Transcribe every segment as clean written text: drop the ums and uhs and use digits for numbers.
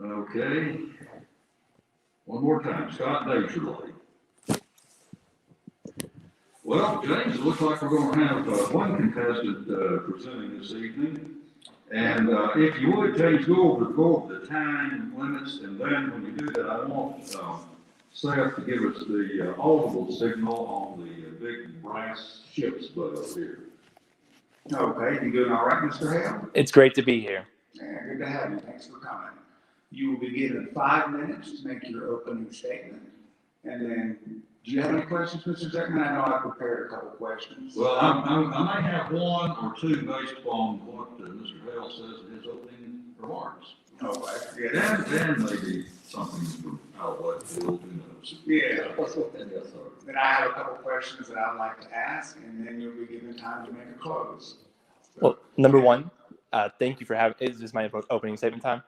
Okay. One more time, Scott DesJarlais. Well, James, it looks like we're going to have one contestant presenting this evening. And if you would, James, go over the time limits, and then when you do that, I want Seth to give us the audible signal on the big brass ships above here. Okay, you doing all right, Mr. Hale? It's great to be here. Yeah, good to have you. Thanks for coming. You will be given 5 minutes to make your opening statement. And then, do you have any questions, Mr. Zeckman? I know I prepared a couple questions. Well, I may have one or two based upon what Mr. Hale says in his opening remarks. Okay. And then maybe something from out of left field, who knows? Yeah. Then I have a couple questions that I'd like to ask, and then you'll be given time to make a close. Well, number one, thank you for having. Is this my opening statement time?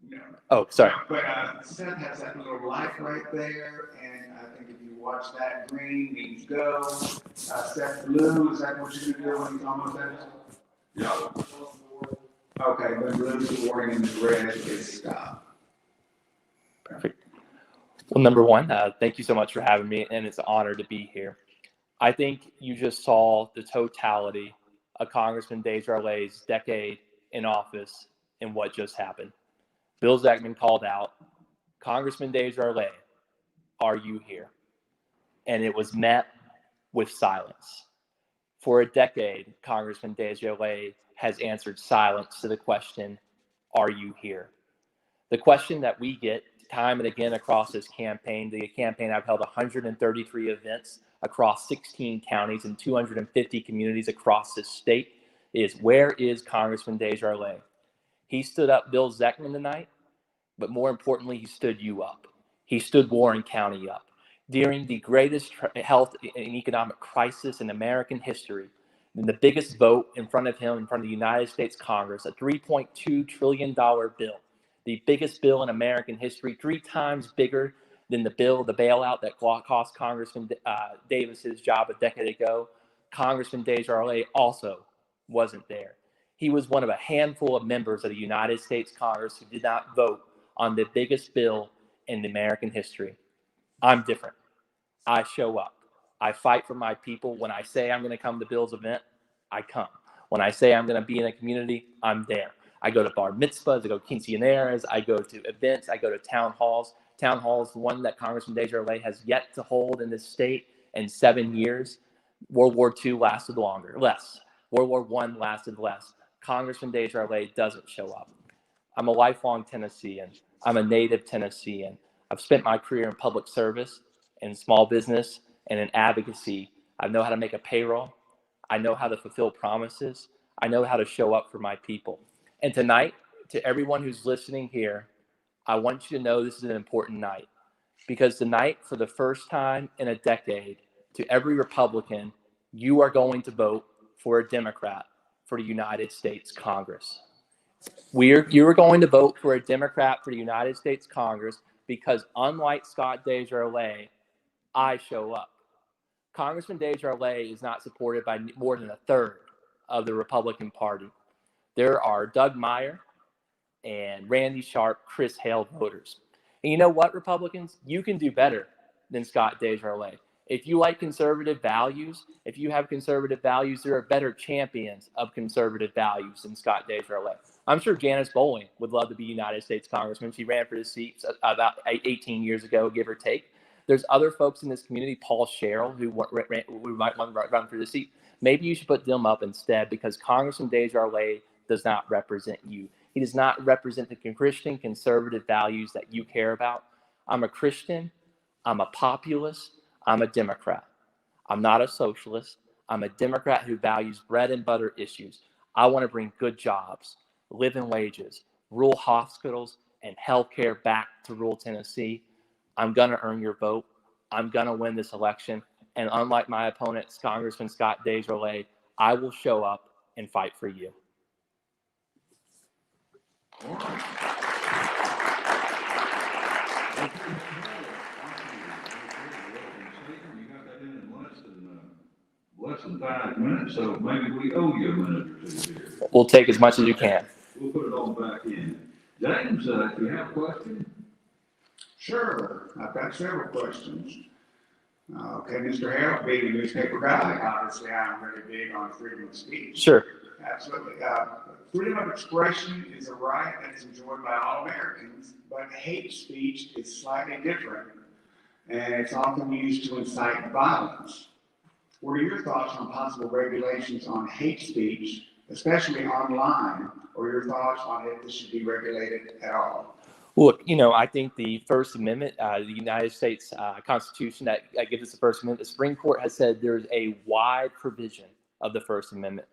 No. Oh, sorry. But Seth has that little light right there, and I think if you watch that, green means go. Seth, blue, is that what you're gonna do when he's almost at it? Yeah. Okay, then blue is the warning, and the red is stop. Perfect. Well, number one, thank you so much for having me, and it's an honor to be here. I think you just saw the totality of Congressman DesJarlais' decade in office and what just happened. Bill Zeckman called out, Congressman DesJarlais, are you here? And it was met with silence. For a decade, Congressman DesJarlais has answered silence to the question, are you here? The question that we get time and again across this campaign, I've held 133 events across 16 counties and 250 communities across this state, is where is Congressman DesJarlais? He stood up Bill Zeckman tonight, but more importantly, he stood you up. He stood Warren County up. During the greatest health and economic crisis in American history, in the biggest vote in front of him, in front of the United States Congress, a $3.2 trillion bill, the biggest bill in American history, 3 times bigger than the bailout that cost Congressman Davis his job a decade ago. Congressman DesJarlais also wasn't there. He was one of a handful of members of the United States Congress who did not vote on the biggest bill in American history. I'm different. I show up. I fight for my people. When I say I'm going to come to Bill's event, I come. When I say I'm going to be in a community, I'm there. I go to bar mitzvahs, I go to quinceañeras, I go to events, I go to town halls. Town halls, one that Congressman DesJarlais has yet to hold in this state in 7 years. World War II lasted less. World War I lasted less. Congressman DesJarlais doesn't show up. I'm a lifelong Tennessean. I'm a native Tennessean. I've spent my career in public service, in small business, and in advocacy. I know how to make a payroll. I know how to fulfill promises. I know how to show up for my people. And tonight, to everyone who's listening here, I want you to know this is an important night. Because tonight, for the first time in a decade, to every Republican, you are going to vote for a Democrat for the United States Congress. You are going to vote for a Democrat for the United States Congress because unlike Scott DesJarlais, I show up. Congressman DesJarlais is not supported by more than a third of the Republican Party. There are Doug Meyer and Randy Sharp, Chris Hale voters. And you know what, Republicans? You can do better than Scott DesJarlais. If you like conservative values, if you have conservative values, there are better champions of conservative values than Scott DesJarlais. I'm sure Janice Bowling would love to be United States Congressman. She ran for the seat about 18 years ago, give or take. There's other folks in this community, Paul Sherrill, who might want to run for the seat. Maybe you should put them up instead because Congressman DesJarlais does not represent you. He does not represent the Christian conservative values that you care about. I'm a Christian. I'm a populist. I'm a Democrat. I'm not a socialist. I'm a Democrat who values bread and butter issues. I want to bring good jobs, living wages, rural hospitals, and healthcare back to rural Tennessee. I'm going to earn your vote. I'm going to win this election. And unlike my opponent, Congressman Scott DesJarlais, I will show up and fight for you. All right. You got that in less than 5 minutes, so maybe we owe you a minute or two here. We'll take as much as you can. We'll put it all back in. James, if you have a question? Sure, I've got several questions. Okay, Mr. Hale, being a newspaper guy, obviously I'm very big on freedom of speech. Sure. Absolutely. Freedom of expression is a right that is enjoyed by all Americans, but hate speech is slightly different, and it's often used to incite violence. What are your thoughts on possible regulations on hate speech, especially online, or your thoughts on if this should be regulated at all? Look, I think the First Amendment, the United States Constitution that gives us the First Amendment, the Supreme Court has said there's a wide provision of the First Amendment.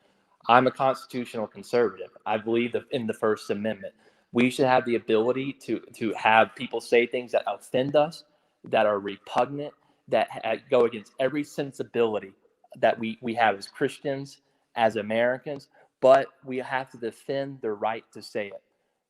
I'm a constitutional conservative. I believe in the First Amendment. We should have the ability to have people say things that offend us, that are repugnant, that go against every sensibility that we have as Christians, as Americans, but we have to defend the right to say it.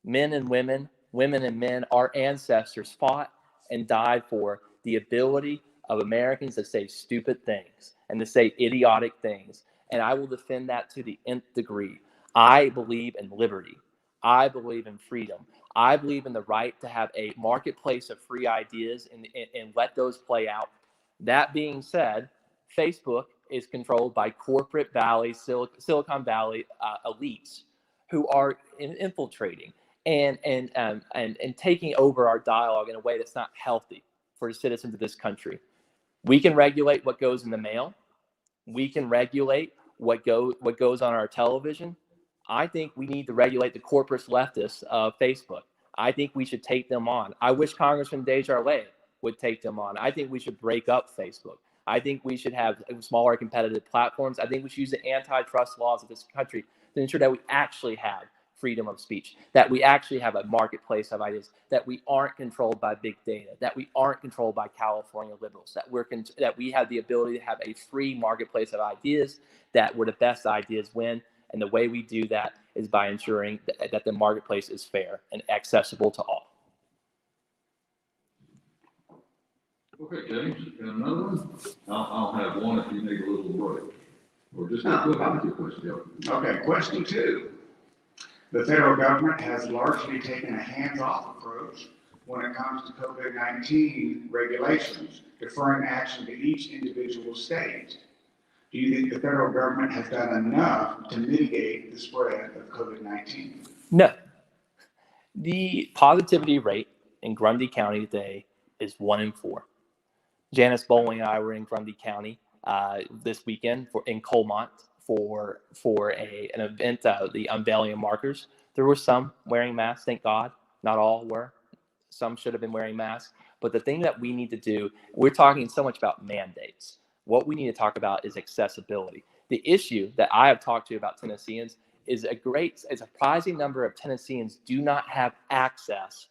Men and women and men, our ancestors fought and died for the ability of Americans to say stupid things and to say idiotic things. And I will defend that to the nth degree. I believe in liberty. I believe in freedom. I believe in the right to have a marketplace of free ideas and let those play out. That being said, Facebook is controlled by corporate Silicon Valley elites who are infiltrating and taking over our dialogue in a way that's not healthy for the citizens of this country. We can regulate what goes in the mail. We can regulate what goes on our television. I think we need to regulate the corporate leftists of Facebook. I think we should take them on. I wish Congressman DesJarlais would take them on. I think we should break up Facebook. I think we should have smaller competitive platforms. I think we should use the antitrust laws of this country to ensure that we actually have freedom of speech, that we actually have a marketplace of ideas, that we aren't controlled by big data, that we aren't controlled by California liberals, that we have the ability to have a free marketplace of ideas, that where the best ideas win. And the way we do that is by ensuring that the marketplace is fair and accessible to all. Okay, James, got another one? I'll have one if you need a little break. Or just go ahead with your question. Okay, question 2. The federal government has largely taken a hands-off approach when it comes to COVID-19 regulations, deferring action to each individual state. Do you think the federal government has done enough to mitigate the spread of COVID-19? No. The positivity rate in Grundy County today is 1 in 4. Janice Bowling and I were in Grundy County this weekend in Colmont for an event, the unveiling of markers. There were some wearing masks, thank God. Not all were. Some should have been wearing masks. But the thing that we need to do, we're talking so much about mandates. What we need to talk about is accessibility. The issue that I have talked to about Tennesseans is a surprising number of Tennesseans do not have access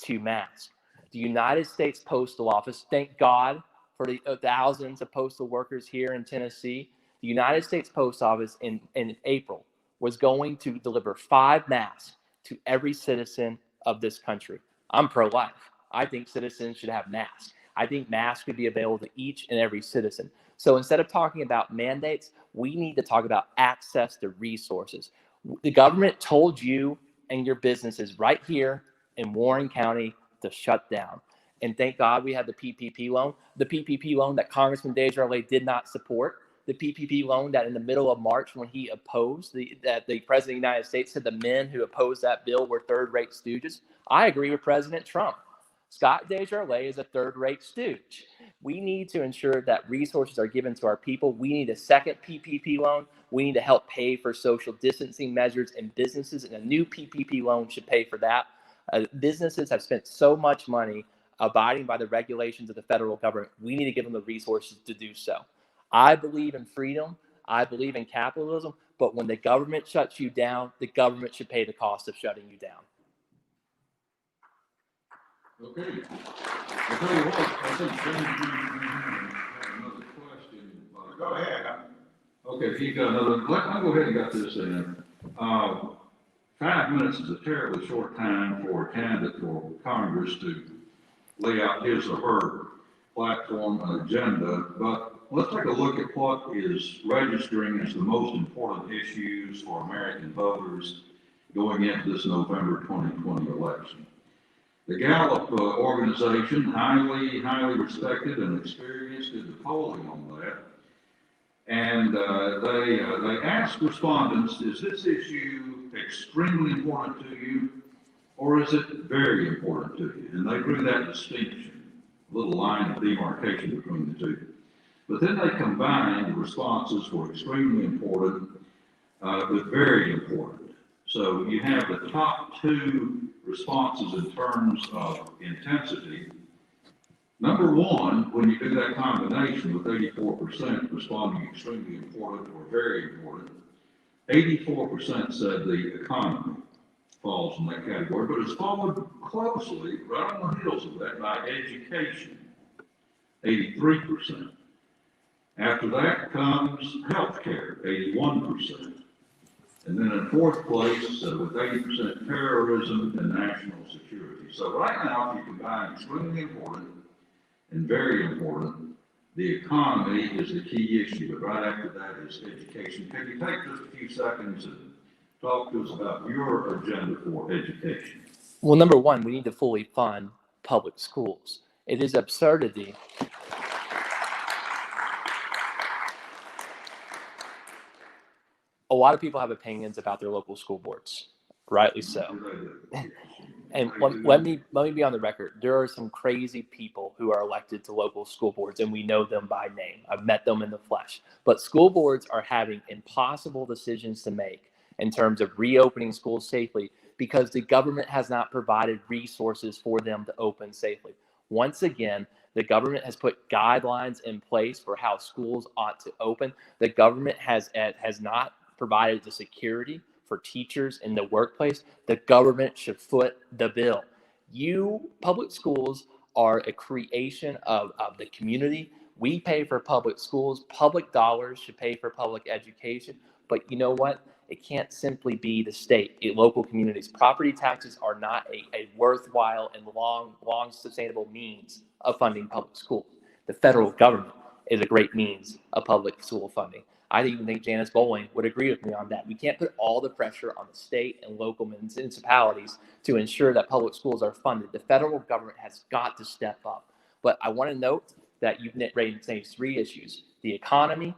to masks. The United States Postal Office, thank God for the thousands of postal workers here in Tennessee. The United States Post Office in April was going to deliver 5 masks to every citizen of this country. I'm pro-life. I think citizens should have masks. I think masks should be available to each and every citizen. So instead of talking about mandates, we need to talk about access to resources. The government told you and your businesses right here in Warren County to shut down. And thank God we had the PPP loan. The PPP loan that Congressman DesJarlais did not support. The PPP loan that in the middle of March when he opposed, that the President of the United States said the men who opposed that bill were third-rate stooges. I agree with President Trump. Scott DesJarlais is a third-rate stooge. We need to ensure that resources are given to our people. We need a second PPP loan. We need to help pay for social distancing measures in businesses, and a new PPP loan should pay for that. Businesses have spent so much money abiding by the regulations of the federal government. We need to give them the resources to do so. I believe in freedom. I believe in capitalism. But when the government shuts you down, the government should pay the cost of shutting you down. Okay. I'll tell you what, I think James had another question. Go ahead. Okay, he got another, I'll go ahead and got this in. 5 minutes is a terribly short time for a candidate for Congress to lay out his or her platform and agenda, but let's take a look at what is registering as the most important issues for American voters going into this November 2020 election. The Gallup organization, highly respected and experienced, did the polling on that. And they asked respondents, is this issue extremely important to you, or is it very important to you? And they drew that distinction, a little line of demarcation between the two. But then they combined the responses for extremely important with very important. So you have the top two responses in terms of intensity. Number one, when you do that combination with 84% responding extremely important or very important, 84% said the economy falls in that category, but it's followed closely, right on the heels of that, by education, 83%. After that comes healthcare, 81%. And then in fourth place, with 80%, terrorism and national security. So right now, if you combine extremely important and very important, the economy is the key issue, but right after that is education. Can you take just a few seconds and talk to us about your agenda for education? Well, number one, we need to fully fund public schools. It is absurdity. A lot of people have opinions about their local school boards, rightly so. And let me be on the record. There are some crazy people who are elected to local school boards, and we know them by name. I've met them in the flesh. But school boards are having impossible decisions to make in terms of reopening schools safely because the government has not provided resources for them to open safely. Once again, the government has put guidelines in place for how schools ought to open. The government has not provided the security for teachers in the workplace. The government should foot the bill. Public schools are a creation of the community. We pay for public schools. Public dollars should pay for public education. But you know what? It can't simply be the state. Local communities. Property taxes are not a worthwhile and long sustainable means of funding public schools. The federal government is a great means of public school funding. I even think Janice Bowling would agree with me on that. We can't put all the pressure on the state and local municipalities to ensure that public schools are funded. The federal government has got to step up. But I want to note that you've raised three issues: the economy,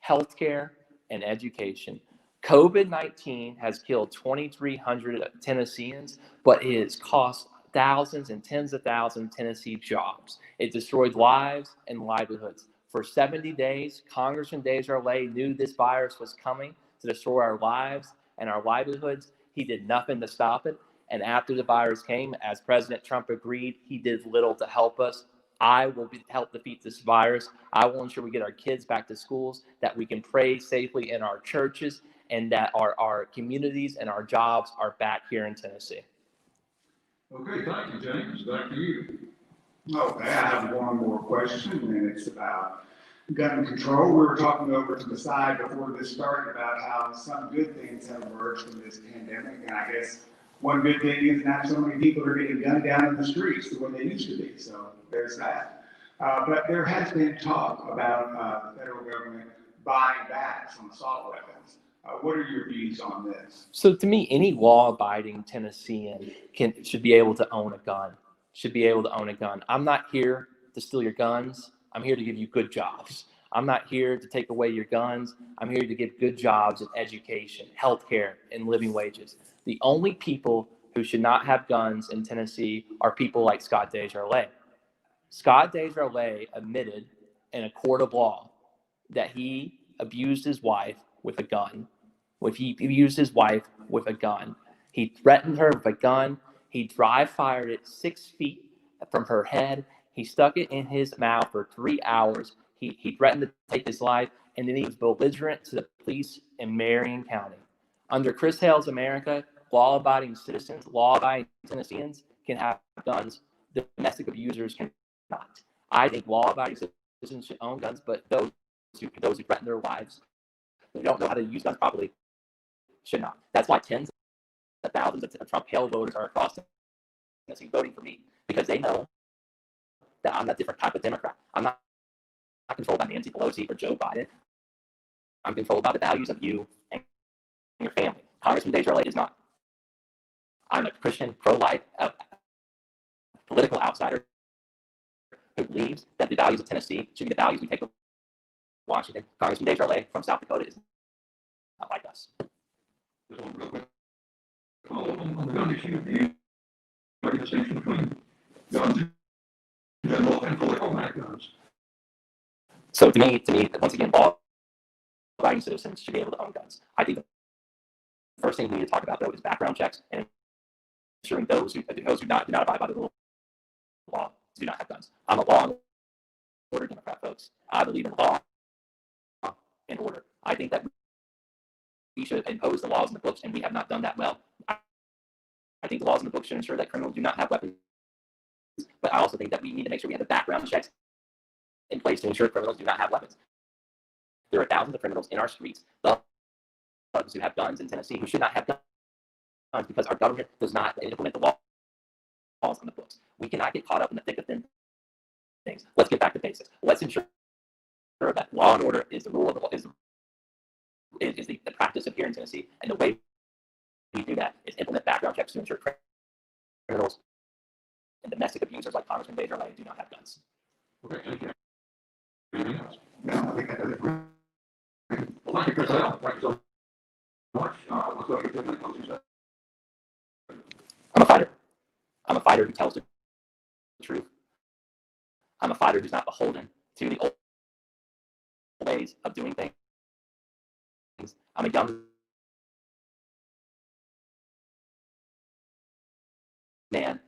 healthcare, and education. COVID-19 has killed 2,300 Tennesseans, but it has cost thousands and tens of thousands of Tennessee jobs. It destroyed lives and livelihoods. For 70 days, Congressman DesJarlais knew this virus was coming to destroy our lives and our livelihoods. He did nothing to stop it. And after the virus came, as President Trump agreed, he did little to help us. I will help defeat this virus. I will ensure we get our kids back to schools, that we can pray safely in our churches, and that our communities and our jobs are back here in Tennessee. Okay, thank you, James. Back to you. Okay, I have one more question, and it's about gun control. We were talking over to the side before this started about how some good things have emerged from this pandemic, and I guess one good thing is not so many people are getting gunned down in the streets the way they used to be, so there's that. But there has been talk about the federal government buying back some assault weapons. What are your views on this? So to me, any law-abiding Tennessean should be able to own a gun. I'm not here to steal your guns. I'm here to give you good jobs. I'm not here to take away your guns. I'm here to give good jobs in education, healthcare, and living wages. The only people who should not have guns in Tennessee are people like Scott DesJarlais. Scott DesJarlais admitted in a court of law that he abused his wife with a gun. He threatened her with a gun. He dry fired it 6 feet from her head. He stuck it in his mouth for 3 hours. He threatened to take his life, and then he was belligerent to the police in Marion County. Under Chris Hale's America, law-abiding citizens, law-abiding Tennesseans can have guns. Domestic abusers cannot. I think law-abiding citizens should own guns, but those who threaten their wives, who don't know how to use guns properly, should not. That's why tens of thousands of Trump Hale voters are across Tennessee voting for me, because they know that I'm a different type of Democrat. I'm not controlled by Nancy Pelosi or Joe Biden. I'm controlled by the values of you and your family. Congressman DesJarlais is not. I'm a Christian, pro-life, political outsider who believes that the values of Tennessee should be the values we take to Washington. Congressman DesJarlais from South Dakota is not like us. Just one real quick. On the gun issue, do you make a distinction between guns in general and fully automatic guns? So to me, once again, law-abiding citizens should be able to own guns. I think the first thing we need to talk about, though, is background checks and ensuring those who do not abide by the rule of law do not have guns. I'm a law and order Democrat, folks. I believe in law and order. I think that we should impose the laws in the books, and we have not done that well. I think the laws in the books should ensure that criminals do not have weapons, but I also think that we need to make sure we have the background checks in place to ensure criminals do not have weapons. There are thousands of criminals in our streets, thugs who have guns in Tennessee, who should not have guns because our government does not implement the laws on the books. We cannot get caught up in the thick of things. Let's get back to basics. Let's ensure that law and order is the rule of the law, is the practice of here in Tennessee, and the way we do that is implement background checks to ensure criminals and domestic abusers like Congressman DesJarlais do not have guns. Okay, thank you. Anything else? No, I think that does it. Well, thank you, Chris Hale. Thank you so much. Let's go to the closing statement. I'm a fighter. I'm a fighter who tells the truth. I'm a fighter who's not beholden to the old ways of doing things. I'm a young man